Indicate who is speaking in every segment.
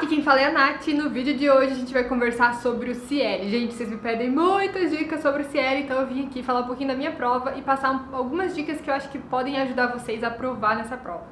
Speaker 1: Aqui quem fala é a Nath e no vídeo de hoje a gente vai conversar sobre o Ciel. Gente, vocês me pedem muitas dicas sobre o Ciel, então eu vim aqui falar um pouquinho da minha prova e passar algumas dicas que eu acho que podem ajudar vocês a aprovar nessa prova.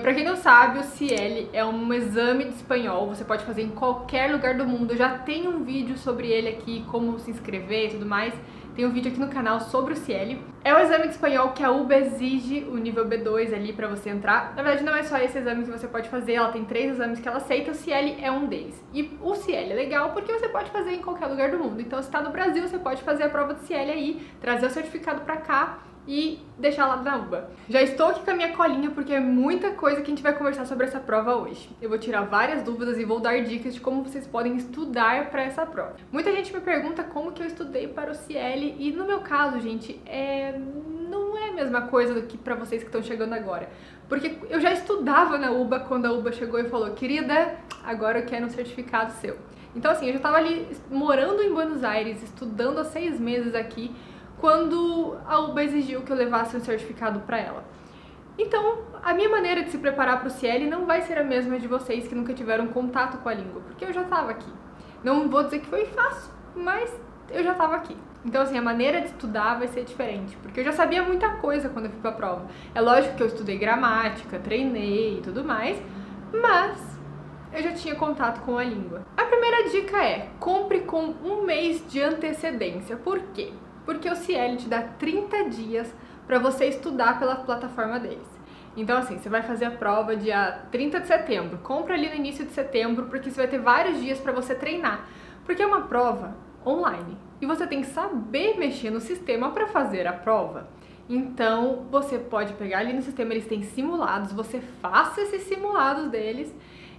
Speaker 1: Pra quem não sabe, o Ciel é um exame de espanhol, você pode fazer em qualquer lugar do mundo. Eu já tem um vídeo sobre ele aqui, como se inscrever e tudo mais. Tem um vídeo aqui no canal sobre o Ciel. É o exame de espanhol que a UBA exige o nível B2 ali pra você entrar. Na verdade, não é só esse exame que você pode fazer, ela tem 3 exames que ela aceita, o Ciel é um deles. E o Ciel é legal porque você pode fazer em qualquer lugar do mundo. Então, se tá no Brasil, você pode fazer a prova do Ciel aí, trazer o certificado pra cá e deixar lá na UBA. Já estou aqui com a minha colinha porque é muita coisa que a gente vai conversar sobre essa prova hoje. Eu vou tirar várias dúvidas e vou dar dicas de como vocês podem estudar para essa prova. Muita gente me pergunta como que eu estudei para o Ciel e no meu caso, gente, não é a mesma coisa do que para vocês que estão chegando agora. Porque eu já estudava na UBA quando a UBA chegou e falou: querida, agora eu quero um certificado seu. Então assim, eu já estava ali morando em Buenos Aires, estudando há 6 meses aqui, quando a UBA exigiu que eu levasse um certificado para ela. Então, a minha maneira de se preparar para o Ciel não vai ser a mesma de vocês que nunca tiveram contato com a língua, porque eu já estava aqui. Não vou dizer que foi fácil, mas eu já estava aqui. Então, assim, a maneira de estudar vai ser diferente, porque eu já sabia muita coisa quando eu fui para a prova. É lógico que eu estudei gramática, treinei e tudo mais, mas eu já tinha contato com a língua. A primeira dica é: compre com 1 mês de antecedência. Por quê? Porque o Ciel te dá 30 dias para você estudar pela plataforma deles. Então assim, você vai fazer a prova dia 30 de setembro, compra ali no início de setembro, porque você vai ter vários dias para você treinar. Porque é uma prova online e você tem que saber mexer no sistema para fazer a prova. Então você pode pegar ali no sistema, eles têm simulados, você faça esses simulados deles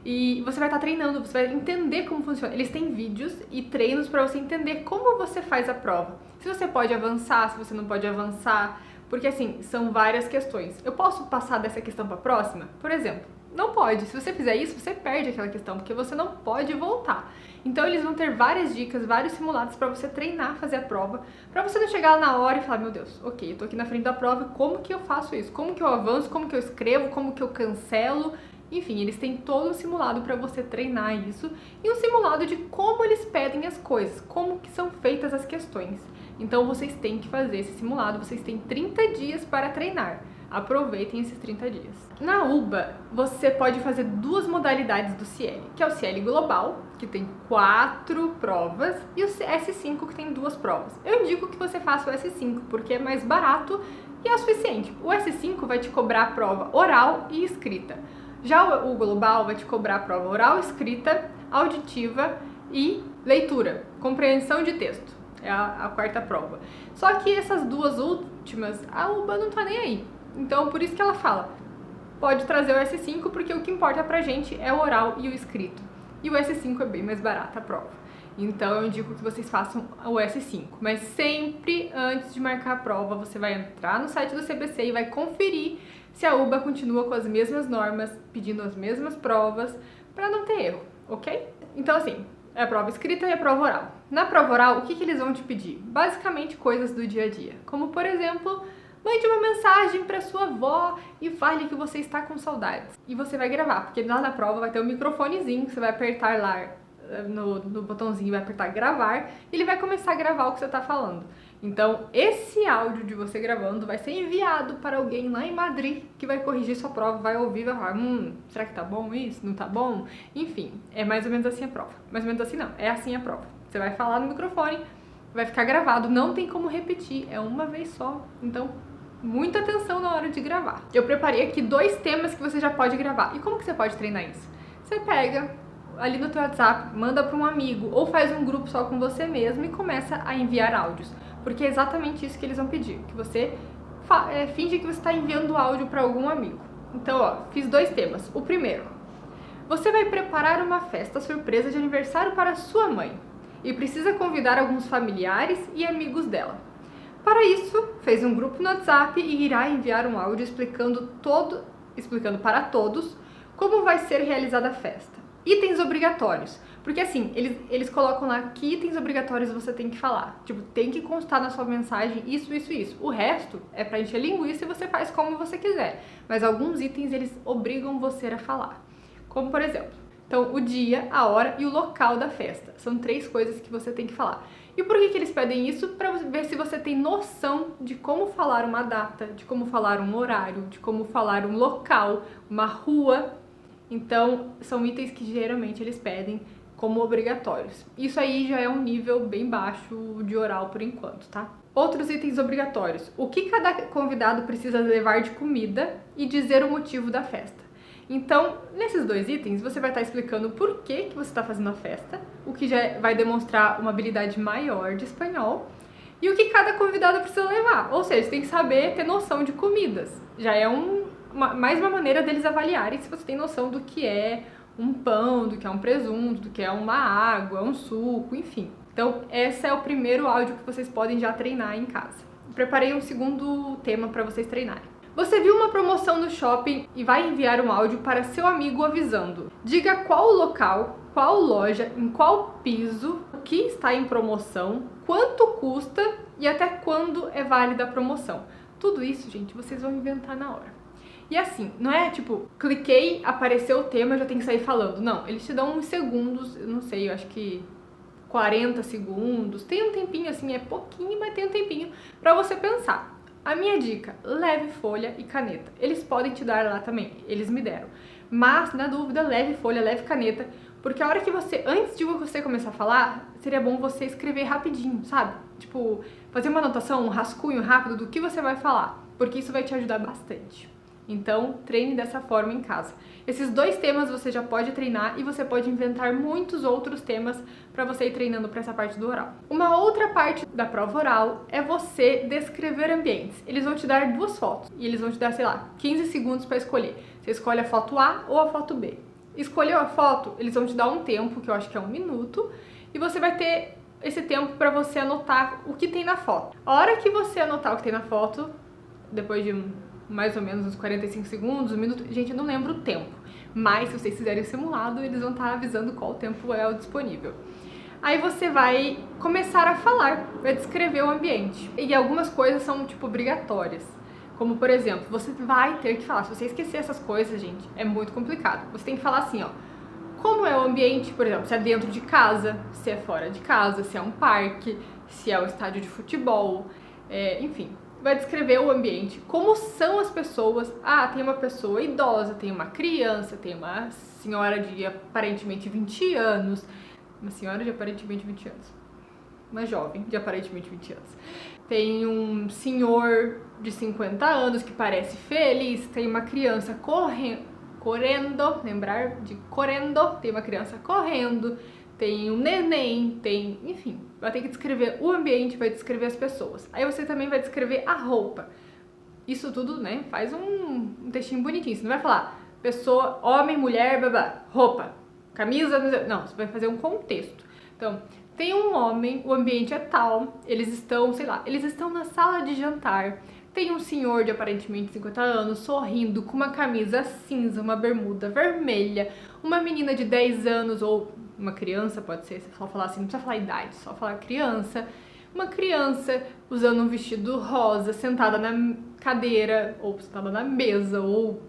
Speaker 1: e você vai estar treinando, você vai entender como funciona. Eles têm vídeos e treinos para você entender como você faz a prova. Se você pode avançar, se você não pode avançar, porque assim, são várias questões. Eu posso passar dessa questão para a próxima? Por exemplo, não pode. Se você fizer isso, você perde aquela questão, porque você não pode voltar. Então eles vão ter várias dicas, vários simulados para você treinar, fazer a prova, para você não chegar lá na hora e falar: meu Deus, ok, eu tô aqui na frente da prova, como que eu faço isso? Como que eu avanço? Como que eu escrevo? Como que eu cancelo? Enfim, eles têm todo um simulado para você treinar isso e um simulado de como eles pedem as coisas, como que são feitas as questões. Então vocês têm que fazer esse simulado, vocês têm 30 dias para treinar. Aproveitem esses 30 dias. Na UBA, você pode fazer 2 modalidades do Ciel, que é o Ciel Global, que tem 4 provas, e o S5, que tem 2 provas. Eu indico que você faça o S5, porque é mais barato e é o suficiente. O S5 vai te cobrar a prova oral e escrita. Já o Global vai te cobrar a prova oral, escrita, auditiva e leitura, compreensão de texto. É a 4ª prova. Só que essas 2 últimas, a UBA não tá nem aí. Então, por isso que ela fala: pode trazer o S5, porque o que importa pra gente é o oral e o escrito. E o S5 é bem mais barato a prova. Então, eu indico que vocês façam o S5. Mas sempre antes de marcar a prova, você vai entrar no site do CBC e vai conferir se a UBA continua com as mesmas normas, pedindo as mesmas provas, para não ter erro, ok? Então, assim, é a prova escrita e a prova oral. Na prova oral, o que eles vão te pedir? Basicamente coisas do dia a dia, como, por exemplo, mande uma mensagem para sua avó e fale que você está com saudades. E você vai gravar, porque lá na prova vai ter um microfonezinho que você vai apertar lá no botãozinho, vai apertar gravar, e ele vai começar a gravar o que você está falando. Então, esse áudio de você gravando vai ser enviado para alguém lá em Madrid, que vai corrigir sua prova, vai ouvir, vai falar: será que tá bom isso? Não tá bom? Enfim, é mais ou menos assim a prova. Mais ou menos assim não, é assim a prova. Você vai falar no microfone, vai ficar gravado, não tem como repetir, é uma vez só. Então, muita atenção na hora de gravar. Eu preparei aqui 2 temas que você já pode gravar. E como que você pode treinar isso? Você pega ali no teu WhatsApp, manda para um amigo ou faz um grupo só com você mesmo e começa a enviar áudios, porque é exatamente isso que eles vão pedir, que você finge que você está enviando áudio para algum amigo. Então, ó, fiz 2 temas. O primeiro: você vai preparar uma festa surpresa de aniversário para sua mãe e precisa convidar alguns familiares e amigos dela. Para isso, fez um grupo no WhatsApp e irá enviar um áudio explicando para todos como vai ser realizada a festa. Itens obrigatórios: Porque assim, eles colocam lá que itens obrigatórios você tem que falar. Tipo, tem que constar na sua mensagem isso, isso e isso. O resto é pra encher linguiça e você faz como você quiser. Mas alguns itens eles obrigam você a falar. Como por exemplo, então o dia, a hora e o local da festa. São 3 coisas que você tem que falar. E por que eles pedem isso? Para ver se você tem noção de como falar uma data, de como falar um horário, de como falar um local, uma rua. Então, são itens que geralmente eles pedem como obrigatórios. Isso aí já é um nível bem baixo de oral por enquanto, tá? Outros itens obrigatórios. O que cada convidado precisa levar de comida e dizer o motivo da festa. Então, nesses 2 itens, você vai estar explicando por que você está fazendo a festa, o que já vai demonstrar uma habilidade maior de espanhol, e o que cada convidado precisa levar. Ou seja, você tem que saber ter noção de comidas. Já é mais uma maneira deles avaliarem se você tem noção do que é um pão, do que é um presunto, do que é uma água, um suco, enfim. Então, esse é o primeiro áudio que vocês podem já treinar em casa. Preparei um segundo tema para vocês treinarem. Você viu uma promoção no shopping e vai enviar um áudio para seu amigo avisando. Diga qual local, qual loja, em qual piso, o que está em promoção, quanto custa e até quando é válida a promoção. Tudo isso, gente, vocês vão inventar na hora. E assim, não é tipo, cliquei, apareceu o tema, eu já tenho que sair falando. Não, eles te dão uns segundos, eu não sei, eu acho que 40 segundos. Tem um tempinho assim, é pouquinho, mas tem um tempinho para você pensar. A minha dica, leve folha e caneta. Eles podem te dar lá também, eles me deram. Mas, na dúvida, leve folha, leve caneta, porque a hora que você, antes de você começar a falar, seria bom você escrever rapidinho, sabe? Tipo, fazer uma anotação, um rascunho rápido do que você vai falar, porque isso vai te ajudar bastante. Então, treine dessa forma em casa. Esses 2 temas você já pode treinar e você pode inventar muitos outros temas para você ir treinando para essa parte do oral. Uma outra parte da prova oral é você descrever ambientes. Eles vão te dar 2 fotos e eles vão te dar, sei lá, 15 segundos para escolher. Você escolhe a foto A ou a foto B. Escolheu a foto, eles vão te dar um tempo, que eu acho que é 1 minuto, e você vai ter esse tempo para você anotar o que tem na foto. A hora que você anotar o que tem na foto, depois de mais ou menos uns 45 segundos, 1 minuto, gente, eu não lembro o tempo, mas se vocês fizerem o simulado, eles vão estar avisando qual tempo é o disponível. Aí você vai começar a falar, vai descrever o ambiente. E algumas coisas são, tipo, obrigatórias. Como, por exemplo, você vai ter que falar. Se você esquecer essas coisas, gente, é muito complicado. Você tem que falar assim, ó. Como é o ambiente, por exemplo, se é dentro de casa, se é fora de casa, se é um parque, se é um estádio de futebol, enfim. Vai descrever o ambiente, como são as pessoas. Ah, tem uma pessoa idosa, tem uma criança, tem uma senhora de aparentemente 20 anos. Uma senhora de aparentemente 20 anos. Uma jovem de aparentemente 20 anos. Tem um senhor de 50 anos que parece feliz. Tem uma criança correndo, lembrar de correndo. Tem uma criança correndo. Tem um neném, enfim, vai ter que descrever o ambiente, vai descrever as pessoas. Aí você também vai descrever a roupa. Isso tudo, né, faz um textinho bonitinho. Você não vai falar pessoa, homem, mulher, babá, roupa, camisa, não, você vai fazer um contexto. Então, tem um homem, o ambiente é tal, eles estão, sei lá, eles estão na sala de jantar. Tem um senhor de aparentemente 50 anos sorrindo com uma camisa cinza, uma bermuda vermelha, uma menina de 10 anos ou uma criança, pode ser, você só falar assim, não precisa falar idade, só falar criança. Uma criança usando um vestido rosa, sentada na cadeira, ou sentada na mesa, ou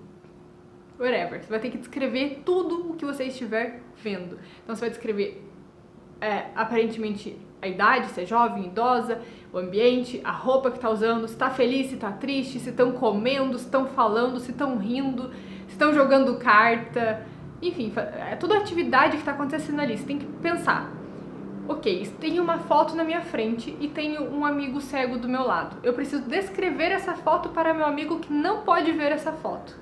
Speaker 1: whatever. Você vai ter que descrever tudo o que você estiver vendo. Então você vai descrever aparentemente a idade, se é jovem, idosa, o ambiente, a roupa que tá usando, se tá feliz, se tá triste, se estão comendo, se estão falando, se estão rindo, se estão jogando carta. Enfim, é toda a atividade que está acontecendo ali. Você tem que pensar, ok, tem uma foto na minha frente e tenho um amigo cego do meu lado. Eu preciso descrever essa foto para meu amigo que não pode ver essa foto.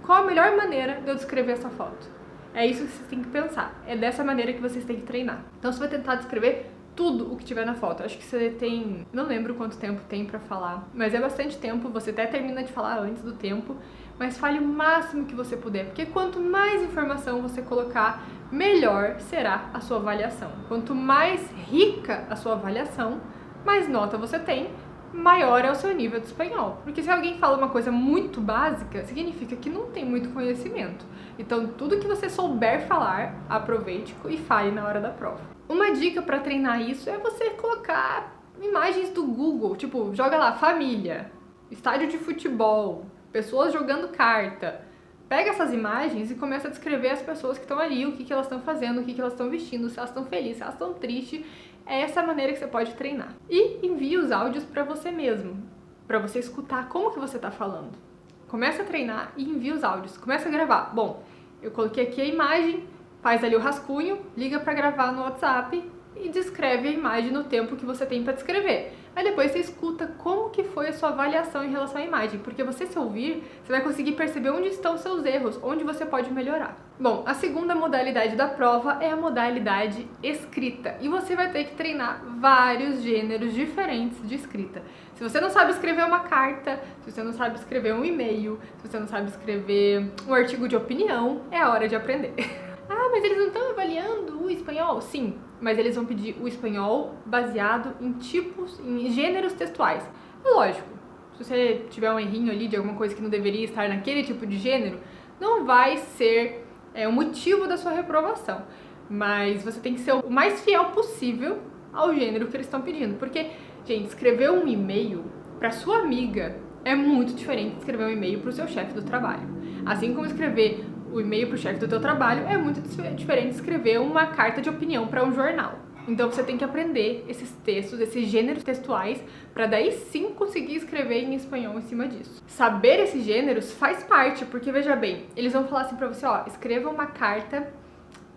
Speaker 1: Qual a melhor maneira de eu descrever essa foto? É isso que vocês têm que pensar. É dessa maneira que vocês têm que treinar. Então você vai tentar descrever tudo o que tiver na foto. Acho que você tem... não lembro quanto tempo tem pra falar, mas é bastante tempo. Você até termina de falar antes do tempo, mas fale o máximo que você puder, porque quanto mais informação você colocar, melhor será a sua avaliação. Quanto mais rica a sua avaliação, mais nota você tem, maior é o seu nível de espanhol. Porque se alguém fala uma coisa muito básica, significa que não tem muito conhecimento. Então, tudo que você souber falar, aproveite e fale na hora da prova. Uma dica para treinar isso é você colocar imagens do Google, tipo, joga lá, família, estádio de futebol, pessoas jogando carta. Pega essas imagens e começa a descrever as pessoas que estão ali, o que elas estão fazendo, o que elas estão vestindo, se elas estão felizes, se elas estão tristes. É essa maneira que você pode treinar. E envie os áudios para você mesmo, para você escutar como que você está falando. Começa a treinar e envia os áudios. Começa a gravar. Bom, eu coloquei aqui a imagem, faz ali o rascunho, liga para gravar no WhatsApp e descreve a imagem no tempo que você tem para descrever. Aí depois você escuta como que foi a sua avaliação em relação à imagem, porque você se ouvir, você vai conseguir perceber onde estão os seus erros, onde você pode melhorar. Bom, a segunda modalidade da prova é a modalidade escrita, e você vai ter que treinar vários gêneros diferentes de escrita. Se você não sabe escrever uma carta, se você não sabe escrever um e-mail, se você não sabe escrever um artigo de opinião, é a hora de aprender. Ah, mas eles não estão avaliando o espanhol? Sim, mas eles vão pedir o espanhol baseado em tipos, em gêneros textuais. É lógico, se você tiver um errinho ali de alguma coisa que não deveria estar naquele tipo de gênero, não vai ser o motivo da sua reprovação. Mas você tem que ser o mais fiel possível ao gênero que eles estão pedindo. Porque, gente, escrever um e-mail para sua amiga é muito diferente de escrever um e-mail para o seu chefe do trabalho. Assim como escrever o e-mail para o chefe do teu trabalho é muito diferente de escrever uma carta de opinião para um jornal. Então você tem que aprender esses textos, esses gêneros textuais, para daí sim conseguir escrever em espanhol em cima disso. Saber esses gêneros faz parte, porque veja bem, eles vão falar assim para você, ó, escreva uma carta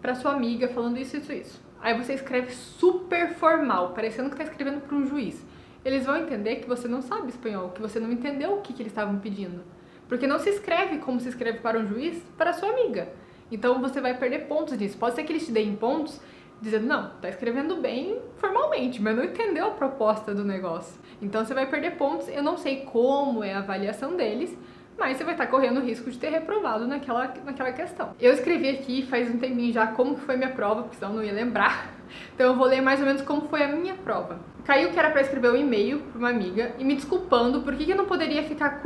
Speaker 1: para sua amiga falando isso, isso, isso. Aí você escreve super formal, parecendo que está escrevendo para um juiz. Eles vão entender que você não sabe espanhol, que você não entendeu o que eles estavam pedindo. Porque não se escreve como se escreve para um juiz, para a sua amiga. Então você vai perder pontos nisso. Pode ser que eles te deem pontos dizendo, não, tá escrevendo bem formalmente, mas não entendeu a proposta do negócio. Então você vai perder pontos. Eu não sei como é a avaliação deles, mas você vai estar correndo o risco de ter reprovado naquela questão. Eu escrevi aqui faz um tempinho já como que foi minha prova, porque senão eu não ia lembrar. Então eu vou ler mais ou menos como foi a minha prova. Caiu que era para escrever um e-mail para uma amiga e me desculpando por que eu não poderia ficar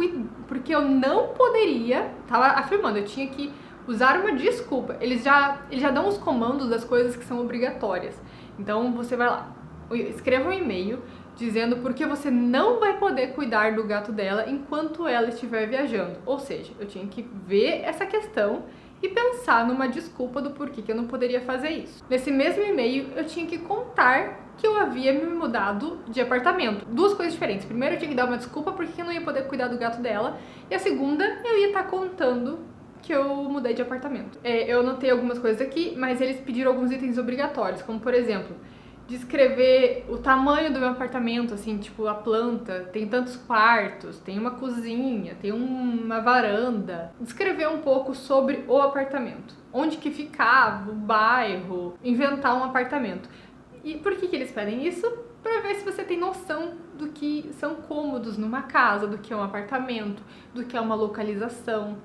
Speaker 1: porque eu não poderia, tava afirmando, eu tinha que usar uma desculpa. Eles já dão os comandos das coisas que são obrigatórias. Então você vai lá, escreva um e-mail dizendo por que você não vai poder cuidar do gato dela enquanto ela estiver viajando. Ou seja, eu tinha que ver essa questão e pensar numa desculpa do porquê que eu não poderia fazer isso. Nesse mesmo e-mail, eu tinha que contar que eu havia me mudado de apartamento. Duas coisas diferentes. Primeiro, eu tinha que dar uma desculpa porque eu não ia poder cuidar do gato dela. E a segunda, eu ia estar contando que eu mudei de apartamento. Eu anotei algumas coisas aqui, mas eles pediram alguns itens obrigatórios, como por exemplo, descrever o tamanho do meu apartamento, assim, tipo a planta, tem tantos quartos, tem uma cozinha, tem uma varanda. Descrever um pouco sobre o apartamento, onde que ficava, o bairro, inventar um apartamento. E por que eles pedem isso? Para ver se você tem noção do que são cômodos numa casa, do que é um apartamento, do que é uma localização.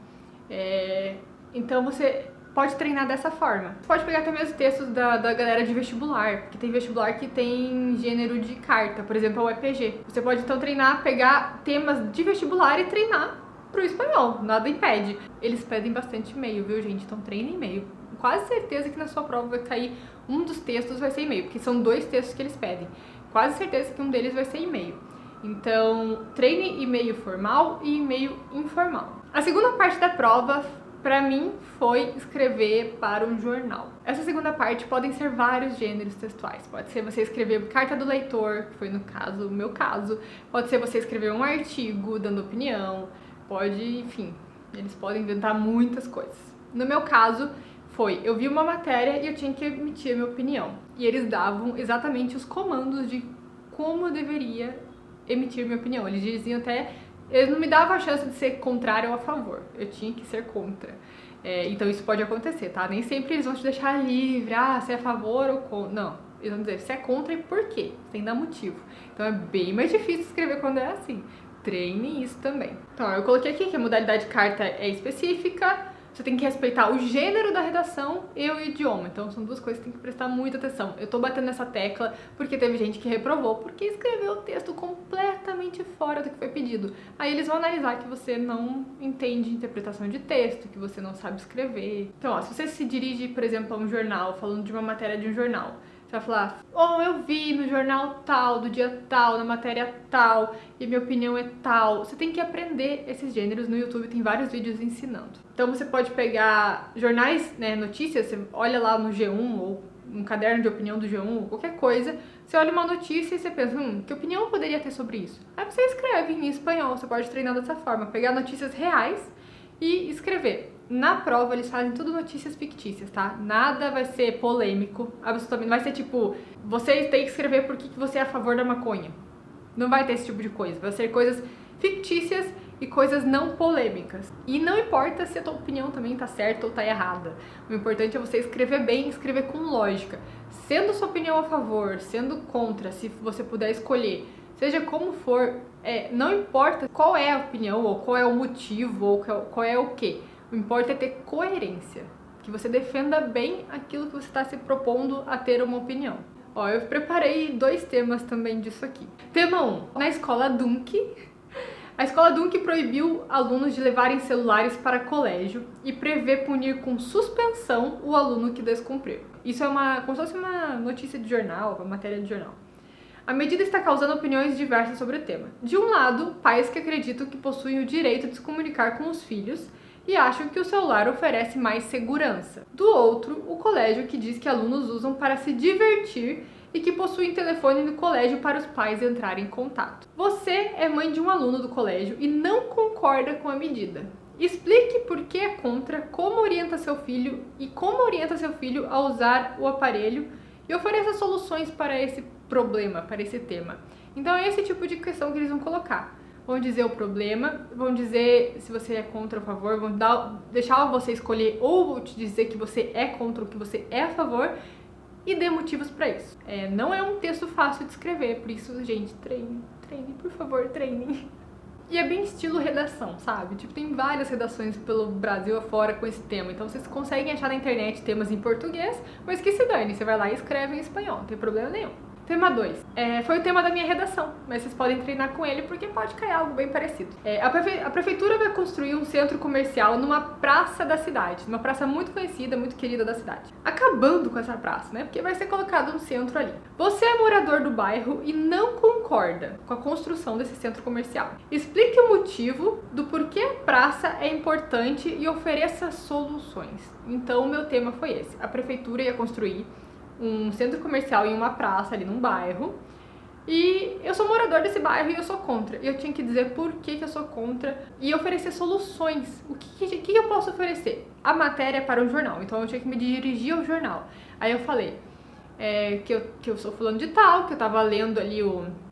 Speaker 1: Então você pode treinar dessa forma. Você pode pegar também os textos da galera de vestibular, porque tem vestibular que tem gênero de carta, por exemplo, o EPG. Você pode então treinar, pegar temas de vestibular e treinar pro espanhol, nada impede. Eles pedem bastante e-mail, viu, gente? Então treina e-mail. Quase certeza que na sua prova vai cair um dos textos vai ser e-mail, porque são 2 textos que eles pedem. Quase certeza que um deles vai ser e-mail. Então, treine e-mail formal e e-mail informal. A segunda parte da prova, pra mim, foi escrever para um jornal. Essa segunda parte podem ser vários gêneros textuais. Pode ser você escrever carta do leitor, que foi no caso, o meu caso. Pode ser você escrever um artigo dando opinião. Pode, enfim, eles podem inventar muitas coisas. No meu caso, eu vi uma matéria e eu tinha que emitir a minha opinião. E eles davam exatamente os comandos de como eu deveria emitir minha opinião. Eles diziam até... Eles não me davam a chance de ser contrário ou a favor. Eu tinha que ser contra. Então isso pode acontecer, tá? Nem sempre eles vão te deixar livre. Ah, se é a favor ou contra. Não. Eles vão dizer se é contra e por quê. Sem dar motivo. Então é bem mais difícil escrever quando é assim. Treine isso também. Então, eu coloquei aqui que a modalidade carta é específica. Você tem que respeitar o gênero da redação e o idioma. Então são duas coisas que tem que prestar muita atenção. Eu tô batendo nessa tecla porque teve gente que reprovou porque escreveu o texto completamente fora do que foi pedido. Aí eles vão analisar que você não entende interpretação de texto, que você não sabe escrever. Então, ó, se você se dirige, por exemplo, a um jornal, falando de uma matéria de um jornal, você vai falar, eu vi no jornal tal, do dia tal, na matéria tal, e minha opinião é tal. Você tem que aprender esses gêneros. No YouTube tem vários vídeos ensinando. Então você pode pegar jornais, né, notícias, você olha lá no G1 ou um caderno de opinião do G1, qualquer coisa, você olha uma notícia e você pensa, que opinião eu poderia ter sobre isso? Aí você escreve em espanhol, você pode treinar dessa forma, pegar notícias reais e escrever. Na prova, eles fazem tudo notícias fictícias, tá? Nada vai ser polêmico, absolutamente. Não vai ser tipo, você tem que escrever por que você é a favor da maconha. Não vai ter esse tipo de coisa. Vai ser coisas fictícias e coisas não polêmicas. E não importa se a tua opinião também tá certa ou tá errada. O importante é você escrever bem, escrever com lógica. Sendo sua opinião a favor, sendo contra, se você puder escolher, seja como for, não importa qual é a opinião, ou qual é o motivo, ou qual é o quê. O importante é ter coerência, que você defenda bem aquilo que você está se propondo a ter uma opinião. Ó, eu preparei 2 temas também disso aqui. Tema 1. Na escola Dunk, a escola Dunk proibiu alunos de levarem celulares para colégio e prevê punir com suspensão o aluno que descumpriu. Isso é como se fosse uma notícia de jornal, uma matéria de jornal. A medida está causando opiniões diversas sobre o tema. De um lado, pais que acreditam que possuem o direito de se comunicar com os filhos e acham que o celular oferece mais segurança. Do outro, o colégio que diz que alunos usam para se divertir e que possuem telefone no colégio para os pais entrarem em contato. Você é mãe de um aluno do colégio e não concorda com a medida. Explique por que é contra, como orienta seu filho e como orienta seu filho a usar o aparelho e ofereça soluções para esse problema, para esse tema. Então é esse tipo de questão que eles vão colocar. Vão dizer o problema, vão dizer se você é contra ou a favor, vão deixar você escolher ou vão te dizer que você é contra ou que você é a favor e dê motivos para isso. Não é um texto fácil de escrever, por isso, gente, treine, por favor, treine. E é bem estilo redação, sabe? Tipo, tem várias redações pelo Brasil afora com esse tema, então vocês conseguem achar na internet temas em português, mas que se dane, você vai lá e escreve em espanhol, não tem problema nenhum. Tema 2. Foi o tema da minha redação, mas vocês podem treinar com ele porque pode cair algo bem parecido. A prefeitura vai construir um centro comercial numa praça da cidade, numa praça muito conhecida, muito querida da cidade. Acabando com essa praça, né? Porque vai ser colocado um centro ali. Você é morador do bairro e não concorda com a construção desse centro comercial. Explique o motivo do porquê a praça é importante e ofereça soluções. Então, o meu tema foi esse. A prefeitura ia construir um centro comercial em uma praça ali num bairro e eu sou morador desse bairro e eu sou contra. E eu tinha que dizer por que eu sou contra e oferecer soluções. O que eu posso oferecer? A matéria é para um jornal, então eu tinha que me dirigir ao jornal. Aí eu falei que eu sou fulano de tal, que eu tava lendo ali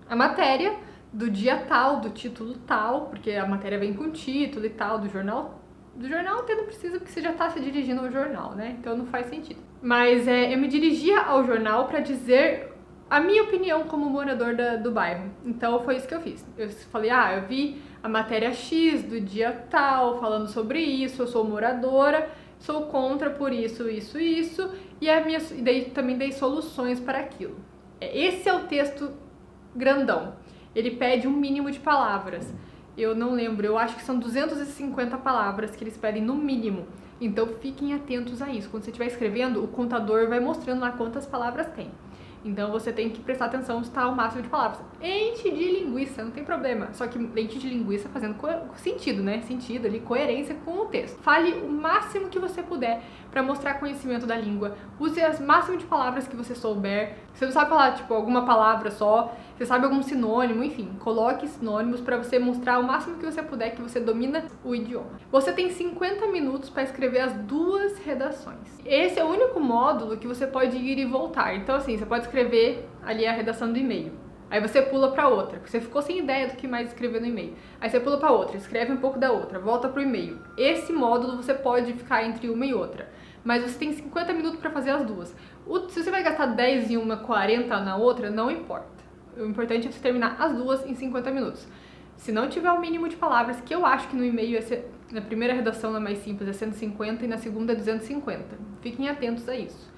Speaker 1: a matéria do dia tal, do título tal, porque a matéria vem com título e tal, do jornal. Do jornal até não precisa, porque você já tá se dirigindo ao jornal, né? Então não faz sentido. Mas eu me dirigia ao jornal para dizer a minha opinião como morador do bairro. Então foi isso que eu fiz. Eu falei, eu vi a matéria X do dia tal, falando sobre isso, eu sou moradora, sou contra por isso, isso, isso, e daí também dei soluções para aquilo. Esse é o texto grandão. Ele pede um mínimo de palavras. Eu não lembro, eu acho que são 250 palavras que eles pedem no mínimo. Então fiquem atentos a isso. Quando você estiver escrevendo, o contador vai mostrando lá quantas palavras tem. Então você tem que prestar atenção se está o máximo de palavras. Ente de linguiça, não tem problema. Só que ente de linguiça fazendo sentido, né? Sentido ali, coerência com o texto. Fale o máximo que você puder para mostrar conhecimento da língua. Use as máximas de palavras que você souber. Se você não sabe falar, tipo, alguma palavra só, você sabe algum sinônimo, enfim, coloque sinônimos para você mostrar o máximo que você puder que você domina o idioma. Você tem 50 minutos para escrever as 2 redações. Esse é o único módulo que você pode ir e voltar. Então, assim, você pode escrever ali a redação do e-mail. Aí você pula para outra, porque você ficou sem ideia do que mais escrever no e-mail. Aí você pula para outra, escreve um pouco da outra, volta pro e-mail. Esse módulo você pode ficar entre uma e outra, mas você tem 50 minutos para fazer as 2. Se você vai gastar 10 em uma, 40 na outra, não importa. O importante é você terminar as 2 em 50 minutos. Se não tiver o mínimo de palavras, que eu acho que no e-mail, na primeira redação, na mais simples, é 150 e na segunda é 250. Fiquem atentos a isso.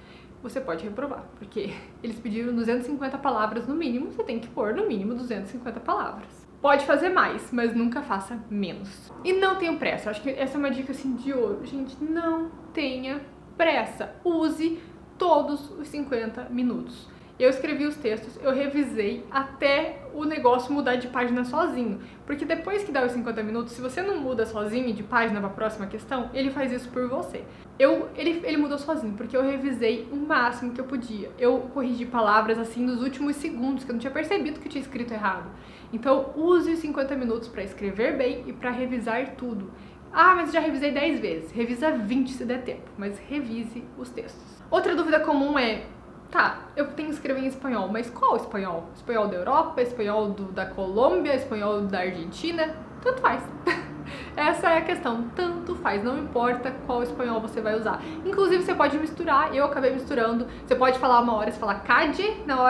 Speaker 1: Você pode reprovar, porque eles pediram 250 palavras no mínimo, você tem que pôr no mínimo 250 palavras. Pode fazer mais, mas nunca faça menos. E não tenha pressa, acho que essa é uma dica assim de ouro. Gente, não tenha pressa. Use todos os 50 minutos. Eu escrevi os textos, eu revisei até o negócio mudar de página sozinho. Porque depois que dá os 50 minutos, se você não muda sozinho de página para a próxima questão, ele faz isso por você. Ele mudou sozinho, porque eu revisei o máximo que eu podia. Eu corrigi palavras assim nos últimos segundos, que eu não tinha percebido que eu tinha escrito errado. Então, use os 50 minutos para escrever bem e para revisar tudo. Ah, mas já revisei 10 vezes. Revisa 20 se der tempo, mas revise os textos. Outra dúvida comum é: tá, eu tenho que escrever em espanhol, mas qual espanhol? Espanhol da Europa, espanhol da Colômbia, espanhol da Argentina? Tanto faz. Essa é a questão, tanto faz, não importa qual espanhol você vai usar. Inclusive você pode misturar, eu acabei misturando. Você pode falar uma hora, você fala cade, na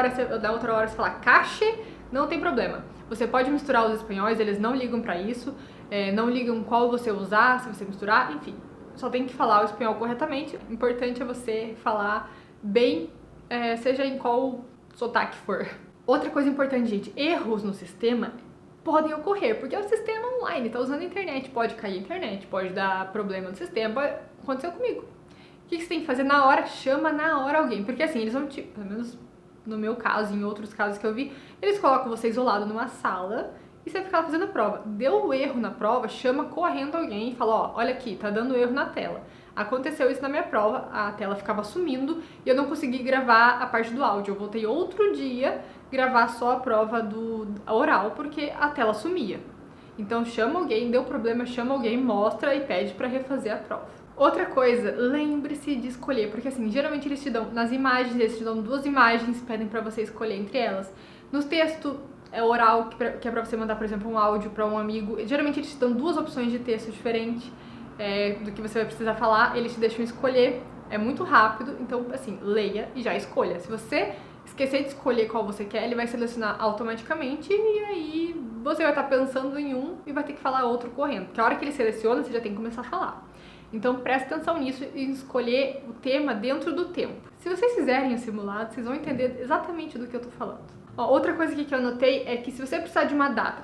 Speaker 1: outra hora você fala cache, não tem problema. Você pode misturar os espanhóis, eles não ligam pra isso, não ligam qual você usar, se você misturar, enfim. Só tem que falar o espanhol corretamente. O importante é você falar bem, seja em qual sotaque for. Outra coisa importante, gente, erros no sistema podem ocorrer, porque é o sistema online, tá usando a internet, pode cair a internet, pode dar problema no sistema, aconteceu comigo. O que você tem que fazer na hora? Chama na hora alguém, porque assim, eles vão pelo menos no meu caso, em outros casos que eu vi, eles colocam você isolado numa sala e você fica lá fazendo a prova. Deu erro na prova, chama correndo alguém e fala, ó, olha aqui, tá dando erro na tela. Aconteceu isso na minha prova, a tela ficava sumindo e eu não consegui gravar a parte do áudio. Eu voltei outro dia gravar só a prova do oral porque a tela sumia. Então chama alguém, deu problema, chama alguém, mostra e pede pra refazer a prova. Outra coisa, lembre-se de escolher, porque assim, geralmente eles te dão, nas imagens, eles te dão 2 imagens, pedem pra você escolher entre elas. No texto oral, que é pra você mandar, por exemplo, um áudio pra um amigo, geralmente eles te dão 2 opções de texto diferentes do que você vai precisar falar, eles te deixam escolher, é muito rápido, então assim, leia e já escolha. Se você esquecer de escolher qual você quer, ele vai selecionar automaticamente e aí você vai estar pensando em um e vai ter que falar outro correndo, porque a hora que ele seleciona, você já tem que começar a falar. Então preste atenção nisso e escolher o tema dentro do tempo. Se vocês fizerem o simulado, vocês vão entender exatamente do que eu tô falando. Ó, outra coisa aqui que eu anotei é que se você precisar de uma data,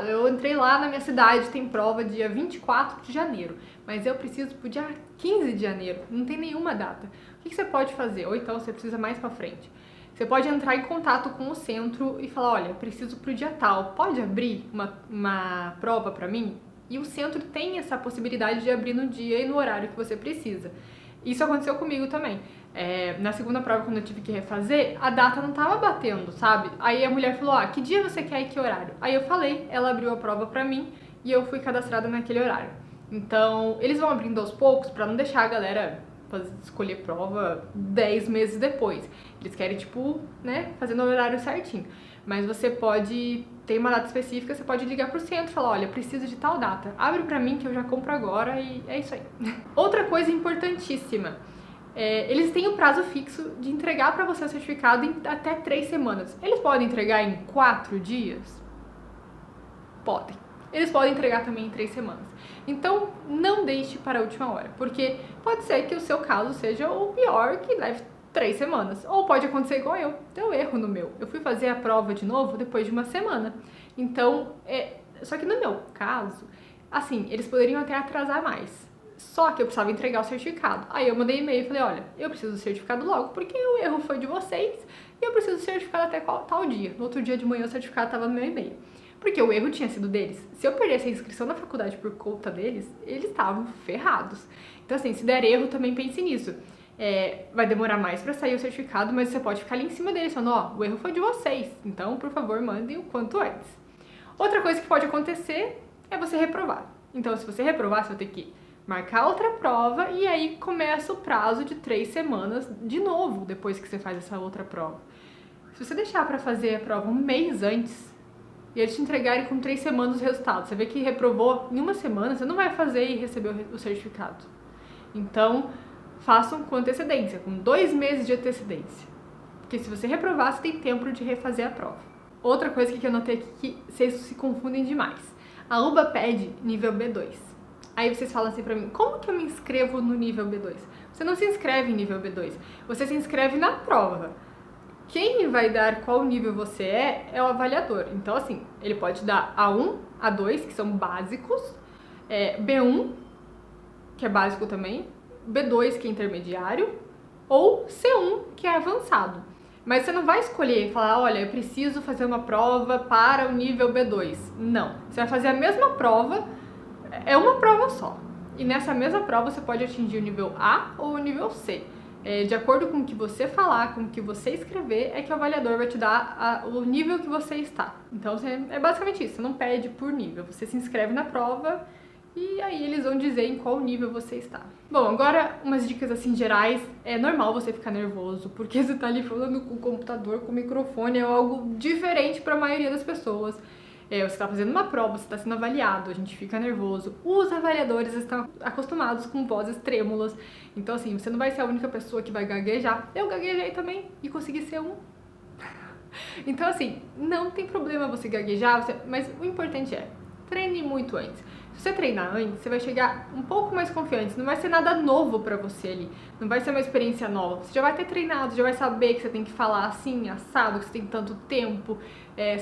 Speaker 1: eu entrei lá na minha cidade, tem prova dia 24 de janeiro, mas eu preciso pro dia 15 de janeiro, não tem nenhuma data. O que você pode fazer? Ou então você precisa mais pra frente. Você pode entrar em contato com o centro e falar, olha, preciso pro dia tal, pode abrir uma prova pra mim? E o centro tem essa possibilidade de abrir no dia e no horário que você precisa. Isso aconteceu comigo também. Na segunda prova, quando eu tive que refazer, a data não tava batendo, sabe? Aí a mulher falou, que dia você quer e que horário? Aí eu falei, ela abriu a prova pra mim e eu fui cadastrada naquele horário. Então, eles vão abrindo aos poucos pra não deixar a galera escolher prova 10 meses depois. Eles querem, fazer no horário certinho. Mas você pode ter uma data específica, você pode ligar pro centro e falar, olha, preciso de tal data. Abre pra mim que eu já compro agora e é isso aí. Outra coisa importantíssima, eles têm um prazo fixo de entregar pra você o certificado em até 3 semanas. Eles podem entregar em 4 dias? Podem. Eles podem entregar também em 3 semanas. Então, não deixe para a última hora, porque pode ser que o seu caso seja o pior, que leve 3 semanas. Ou pode acontecer igual eu, deu erro no meu. Eu fui fazer a prova de novo depois de 1 semana. Então, só que no meu caso, assim, eles poderiam até atrasar mais. Só que eu precisava entregar o certificado. Aí eu mandei e-mail e falei, olha, eu preciso do certificado logo, porque o erro foi de vocês e eu preciso do certificado até tal dia. No outro dia de manhã o certificado estava no meu e-mail. Porque o erro tinha sido deles. Se eu perdesse a inscrição na faculdade por conta deles, eles estavam ferrados. Então assim, se der erro, também pense nisso. Vai demorar mais pra sair o certificado, mas você pode ficar ali em cima deles, falando, o erro foi de vocês. Então, por favor, mandem o quanto antes. Outra coisa que pode acontecer é você reprovar. Então, se você reprovar, você vai ter que marcar outra prova e aí começa o prazo de 3 semanas de novo, depois que você faz essa outra prova. Se você deixar pra fazer a prova 1 mês antes, e eles te entregarem com 3 semanas os resultados, você vê que reprovou em 1 semana, você não vai fazer e receber o certificado. Então, façam com antecedência, com 2 meses de antecedência. Porque se você reprovar, você tem tempo de refazer a prova. Outra coisa que eu notei aqui que vocês se confundem demais. A UBA pede nível B2. Aí vocês falam assim pra mim, como que eu me inscrevo no nível B2? Você não se inscreve em nível B2, você se inscreve na prova. Quem vai dar qual nível você é o avaliador. Então, assim, ele pode dar A1, A2, que são básicos, B1, que é básico também, B2, que é intermediário, ou C1, que é avançado. Mas você não vai escolher e falar, olha, eu preciso fazer uma prova para o nível B2. Não. Você vai fazer a mesma prova, é uma prova só. E nessa mesma prova você pode atingir o nível A ou o nível C. De acordo com o que você falar, com o que você escrever, é que o avaliador vai te dar o nível que você está. Então é basicamente isso, você não pede por nível, você se inscreve na prova e aí eles vão dizer em qual nível você está. Bom, agora umas dicas assim gerais. É normal você ficar nervoso, porque você tá ali falando com o computador, com o microfone, é algo diferente para a maioria das pessoas. Você está fazendo uma prova, você está sendo avaliado, a gente fica nervoso. Os avaliadores estão acostumados com vozes trêmulas, então assim, você não vai ser a única pessoa que vai gaguejar. Eu gaguejei também e consegui ser um. Então assim, não tem problema você gaguejar, mas o importante é, treine muito antes. Se você treinar antes, você vai chegar um pouco mais confiante, não vai ser nada novo pra você ali, não vai ser uma experiência nova, você já vai ter treinado, já vai saber que você tem que falar assim, assado, que você tem tanto tempo,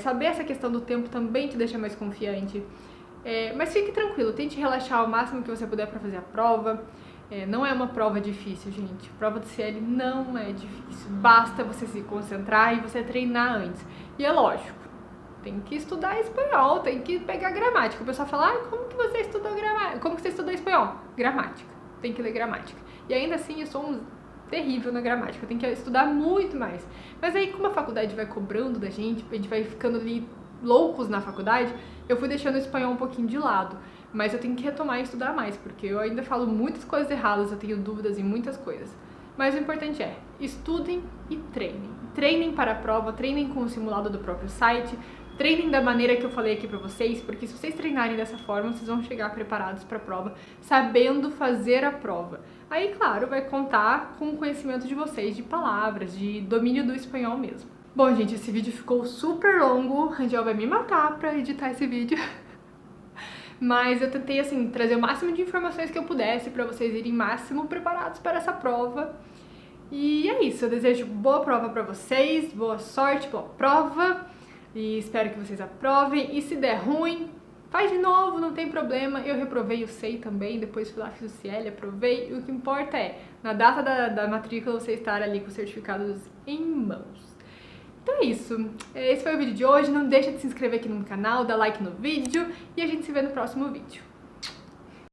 Speaker 1: saber essa questão do tempo também te deixa mais confiante, mas fique tranquilo, tente relaxar o máximo que você puder pra fazer a prova, não é uma prova difícil, gente, a prova do CL não é difícil, basta você se concentrar e você treinar antes, e é lógico, tem que estudar espanhol, tem que pegar gramática. O pessoal fala, como que você estudou gramática? Como que você estudou espanhol? Gramática. Tem que ler gramática. E ainda assim, eu sou terrível na gramática. Eu tenho que estudar muito mais. Mas aí, como a faculdade vai cobrando da gente, a gente vai ficando ali loucos na faculdade, eu fui deixando o espanhol um pouquinho de lado. Mas eu tenho que retomar e estudar mais, porque eu ainda falo muitas coisas erradas, eu tenho dúvidas em muitas coisas. Mas o importante é, estudem e treinem. Treinem para a prova, treinem com o simulado do próprio site, treinem da maneira que eu falei aqui pra vocês, porque se vocês treinarem dessa forma, vocês vão chegar preparados pra prova, sabendo fazer a prova. Aí, claro, vai contar com o conhecimento de vocês, de palavras, de domínio do espanhol mesmo. Bom, gente, esse vídeo ficou super longo, a Angel vai me matar pra editar esse vídeo. Mas eu tentei, assim, trazer o máximo de informações que eu pudesse pra vocês irem máximo preparados para essa prova. E é isso, eu desejo boa prova pra vocês, boa sorte, boa prova. E espero que vocês aprovem. E se der ruim, faz de novo, não tem problema. Eu reprovei o SEI também, depois fui lá, fiz o CL, aprovei. E o que importa é, na data da matrícula, você estar ali com os certificados em mãos. Então é isso. Esse foi o vídeo de hoje. Não deixa de se inscrever aqui no canal, dar like no vídeo. E a gente se vê no próximo vídeo.